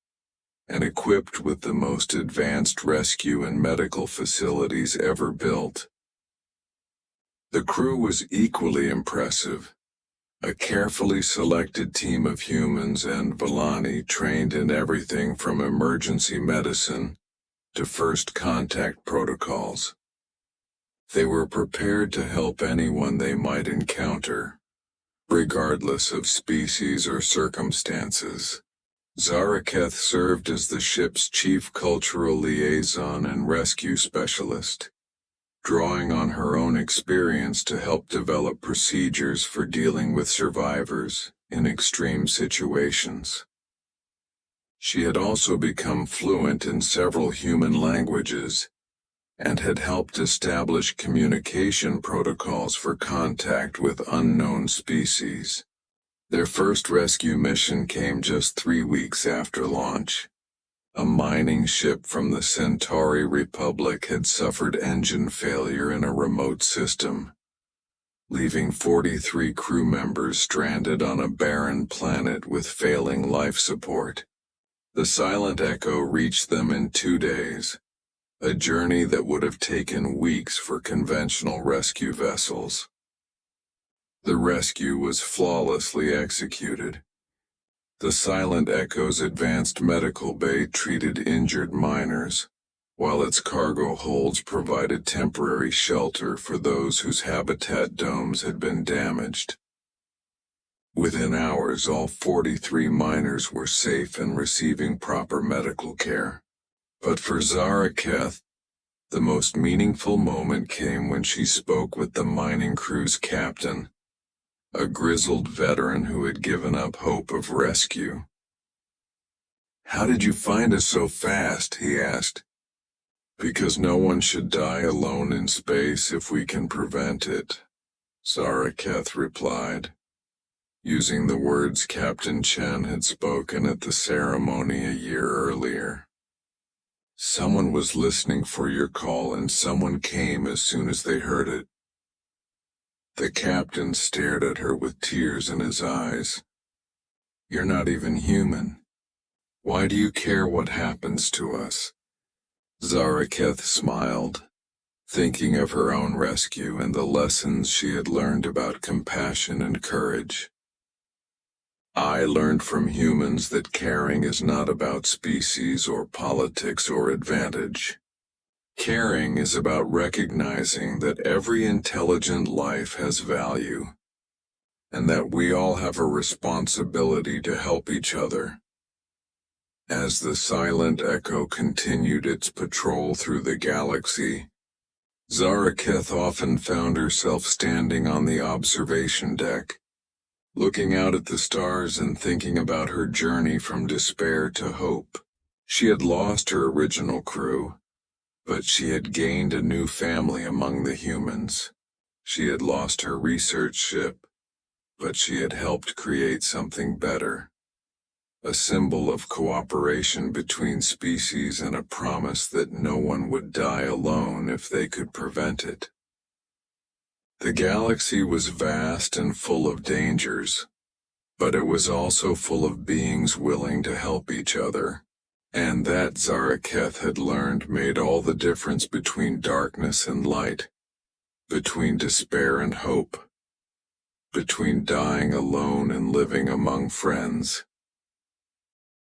and equipped with the most advanced rescue and medical facilities ever built. The crew was equally impressive, a carefully selected team of humans and Villani trained in everything from emergency medicine to first contact protocols. They were prepared to help anyone they might encounter, regardless of species or circumstances. Zaraketh served as the ship's chief cultural liaison and rescue specialist, drawing on her own experience to help develop procedures for dealing with survivors in extreme situations. She had also become fluent in several human languages, and had helped establish communication protocols for contact with unknown species. Their first rescue mission came just 3 weeks after launch. A mining ship from the Centauri Republic had suffered engine failure in a remote system, leaving 43 crew members stranded on a barren planet with failing life support. The Silent Echo reached them in 2 days, a journey that would have taken weeks for conventional rescue vessels. The rescue was flawlessly executed. The Silent Echo's advanced medical bay treated injured miners, while its cargo holds provided temporary shelter for those whose habitat domes had been damaged. Within hours, all 43 miners were safe and receiving proper medical care. But for Zaraketh, the most meaningful moment came when she spoke with the mining crew's captain, a grizzled veteran who had given up hope of rescue. "How did you find us so fast?" he asked. "Because no one should die alone in space if we can prevent it," Zaraketh replied, using the words Captain Chen had spoken at the ceremony a year earlier. "Someone was listening for your call and someone came as soon as they heard it." The captain stared at her with tears in his eyes. "You're not even human. Why do you care what happens to us?" Zaraketh smiled, thinking of her own rescue and the lessons she had learned about compassion and courage. "I learned from humans that caring is not about species or politics or advantage. Caring is about recognizing that every intelligent life has value, and that we all have a responsibility to help each other. As the silent echo continued its patrol through the galaxy, Zaraketh often found herself standing on the observation deck, looking out at the stars and thinking about her journey from despair to hope. She had lost her original crew, but she had gained a new family among the humans. She had lost her research ship, but she had helped create something better. A symbol of cooperation between species and a promise that no one would die alone if they could prevent it. The galaxy was vast and full of dangers, but it was also full of beings willing to help each other. And that Zaraketh had learned made all the difference between darkness and light, between despair and hope, between dying alone and living among friends.